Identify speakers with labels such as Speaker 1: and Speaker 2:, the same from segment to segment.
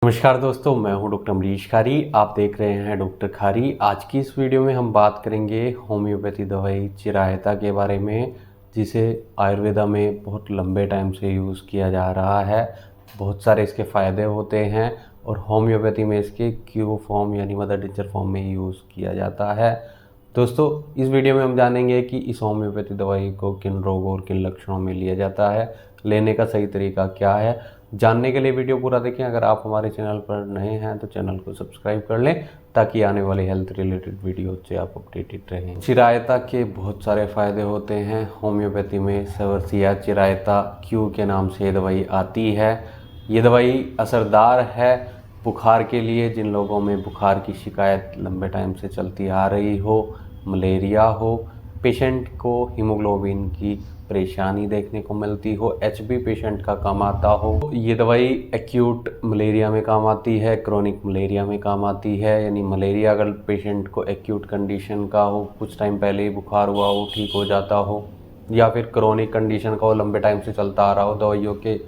Speaker 1: नमस्कार दोस्तों, मैं हूं डॉक्टर अमरीश खारी। आप देख रहे हैं डॉक्टर खारी। आज की इस वीडियो में हम बात करेंगे होम्योपैथी दवाई चिरायता के बारे में, जिसे आयुर्वेदा में बहुत लंबे टाइम से यूज़ किया जा रहा है। बहुत सारे इसके फ़ायदे होते हैं और होम्योपैथी में इसके क्यू फॉर्म यानी मदर टिंचर फॉर्म में यूज़ किया जाता है। दोस्तों, इस वीडियो में हम जानेंगे कि इस होम्योपैथी दवाई को किन रोगों और किन लक्षणों में लिया जाता है, लेने का सही तरीका क्या है। जानने के लिए वीडियो पूरा देखें। अगर आप हमारे चैनल पर नए हैं तो चैनल को सब्सक्राइब कर लें ताकि आने वाले हेल्थ रिलेटेड वीडियो से आप अपडेटेड रहें। चिरायता के बहुत सारे फ़ायदे होते हैं। होम्योपैथी में सवर्सिया चिरायता क्यू के नाम से ये दवाई आती है। ये दवाई असरदार है बुखार के लिए। जिन लोगों में बुखार की शिकायत लंबे टाइम से चलती आ रही हो, मलेरिया हो, पेशेंट को हीमोग्लोबिन की परेशानी देखने को मिलती हो, एचबी पेशेंट का काम आता हो, ये दवाई एक्यूट मलेरिया में काम आती है, क्रोनिक मलेरिया में काम आती है। यानी मलेरिया अगर पेशेंट को एक्यूट कंडीशन का हो, कुछ टाइम पहले ही बुखार हुआ हो, ठीक हो जाता हो, या फिर क्रोनिक कंडीशन का हो, लंबे टाइम से चलता आ रहा हो, दवाइयों के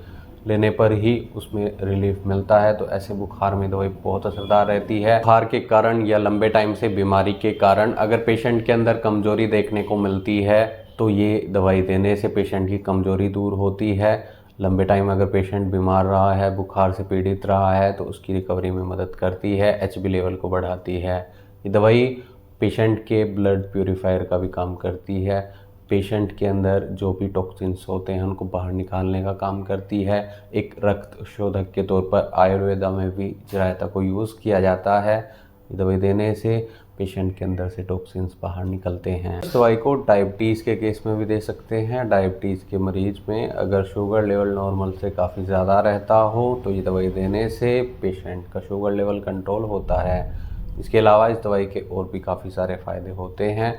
Speaker 1: लेने पर ही उसमें रिलीफ मिलता है, तो ऐसे बुखार में दवाई बहुत असरदार रहती है। बुखार के कारण या लंबे टाइम से बीमारी के कारण अगर पेशेंट के अंदर कमजोरी देखने को मिलती है तो ये दवाई देने से पेशेंट की कमजोरी दूर होती है। लंबे टाइम अगर पेशेंट बीमार रहा है, बुखार से पीड़ित रहा है, तो उसकी रिकवरी में मदद करती है, एचबी लेवल को बढ़ाती है। ये दवाई पेशेंट के ब्लड प्यूरीफायर का भी काम करती है। पेशेंट के अंदर जो भी टॉक्सिन्स होते हैं उनको बाहर निकालने का काम करती है। एक रक्त शोधक के तौर पर आयुर्वेदा में भी चिरायता को यूज़ किया जाता है। ये दवाई देने से पेशेंट के अंदर से टॉक्सिन्स बाहर निकलते हैं। इस दवाई को डायबिटीज़ के केस में भी दे सकते हैं। डायबिटीज़ के मरीज में अगर शुगर लेवल नॉर्मल से काफ़ी ज़्यादा रहता हो तो ये दवाई देने से पेशेंट का शुगर लेवल कंट्रोल होता है। इसके अलावा इस दवाई के और भी काफ़ी सारे फ़ायदे होते हैं।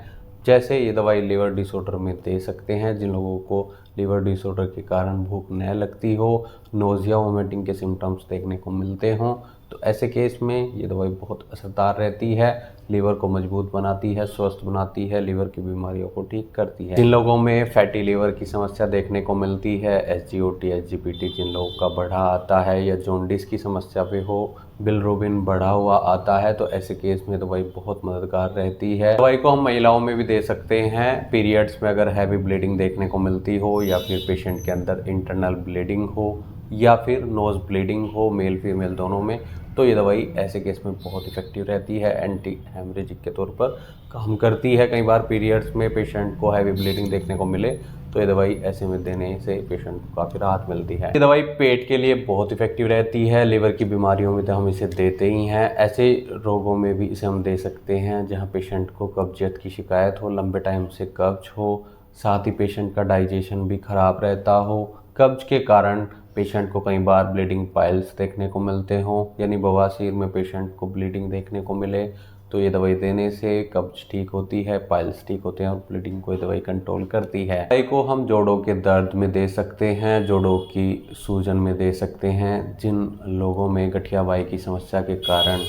Speaker 1: जैसे ये दवाई लीवर डिसऑर्डर में दे सकते हैं। जिन लोगों को लीवर डिसऑर्डर के कारण भूख न लगती हो, नोज़िया वोमिटिंग के सिम्टम्स देखने को मिलते हों, तो ऐसे केस में ये दवाई बहुत असरदार रहती है। लीवर को मजबूत बनाती है, स्वस्थ बनाती है, लीवर की बीमारियों को ठीक करती है। जिन लोगों में फैटी लीवर की समस्या देखने को मिलती है, एसजीओटी, एसजीपीटी जिन लोगों का बढ़ा आता है, या जॉन्डिस की समस्या पे हो, बिलरुबिन बढ़ा हुआ आता है, तो ऐसे केस में दवाई बहुत मददगार रहती है। दवाई को हम महिलाओं में भी दे सकते हैं। पीरियड्स में अगर हैवी ब्लीडिंग देखने को मिलती हो, या फिर पेशेंट के अंदर इंटरनल ब्लीडिंग हो, या फिर नोज ब्लीडिंग हो, मेल फीमेल दोनों में, तो ये दवाई ऐसे केस में बहुत इफेक्टिव रहती है। एंटी हेमरेजिक के तौर पर काम करती है। कई बार पीरियड्स में पेशेंट को हैवी ब्लीडिंग देखने को मिले तो ये दवाई ऐसे में देने से पेशेंट को काफ़ी राहत मिलती है। ये दवाई पेट के लिए बहुत इफेक्टिव रहती है। लिवर की बीमारियों में तो हम इसे देते ही हैं। ऐसे रोगों में भी इसे हम दे सकते हैं जहाँ पेशेंट को कब्जियत की शिकायत हो, लंबे टाइम से कब्ज हो, साथ ही पेशेंट का डाइजेशन भी खराब रहता हो। कब्ज के कारण पेशेंट को कई बार ब्लीडिंग पाइल्स देखने को मिलते हों, यानी बवासीर में पेशेंट को ब्लीडिंग देखने को मिले, तो ये दवाई देने से कब्ज ठीक होती है, पाइल्स ठीक होते हैं और ब्लीडिंग को ये दवाई कंट्रोल करती है। दवाई को हम जोड़ों के दर्द में दे सकते हैं, जोड़ों की सूजन में दे सकते हैं। जिन लोगों में गठियाबाई की समस्या के कारण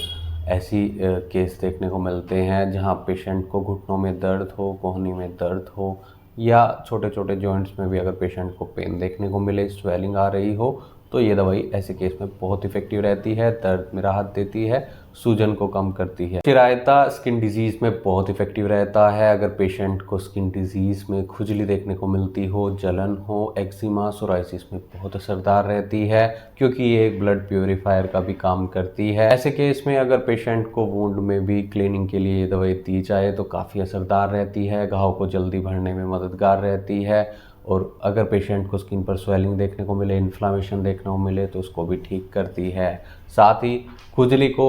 Speaker 1: ऐसी केस देखने को मिलते हैं जहाँ पेशेंट को घुटनों में दर्द हो, कोहनी में दर्द हो, या छोटे छोटे जॉइंट्स में भी अगर पेशेंट को पेन देखने को मिले, स्वेलिंग आ रही हो, तो ये दवाई ऐसे केस में बहुत इफेक्टिव रहती है। दर्द में राहत देती है, सूजन को कम करती है। चिरायता स्किन डिजीज़ में बहुत इफेक्टिव रहता है। अगर पेशेंट को स्किन डिजीज़ में खुजली देखने को मिलती हो, जलन हो, एक्जिमा, सोराइसिस में बहुत असरदार रहती है, क्योंकि ये एक ब्लड प्योरीफायर का भी काम करती है। ऐसे केस में अगर पेशेंट को वुंड में भी क्लीनिंग के लिए ये दवाई दी जाए तो काफ़ी असरदार रहती है, घाव को जल्दी भरने में मददगार रहती है। और अगर पेशेंट को स्किन पर स्वेलिंग देखने को मिले, इन्फ्लामेशन देखने को मिले, तो उसको भी ठीक करती है। साथ ही खुजली को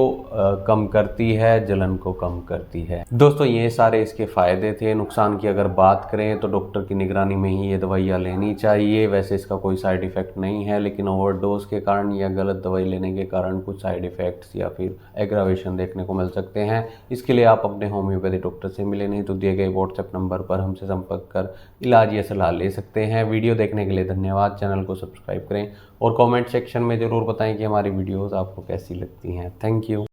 Speaker 1: कम करती है, जलन को कम करती है। दोस्तों, ये सारे इसके फ़ायदे थे। नुकसान की अगर बात करें तो डॉक्टर की निगरानी में ही ये दवाइयाँ लेनी चाहिए। वैसे इसका कोई साइड इफ़ेक्ट नहीं है, लेकिन ओवरडोज के कारण या गलत दवाई लेने के कारण कुछ साइड इफ़ेक्ट्स या फिर एग्रावेशन देखने को मिल सकते हैं। इसके लिए आप अपने होम्योपैथी डॉक्टर से मिले, नहीं तो दिए गए व्हाट्सएप नंबर पर हमसे संपर्क कर इलाज या सलाह ले सकते हैं। वीडियो देखने के लिए धन्यवाद। चैनल को सब्सक्राइब करें और कमेंट सेक्शन में ज़रूर बताएं कि हमारी वीडियोस आपको कैसी लगती हैं। Thank you.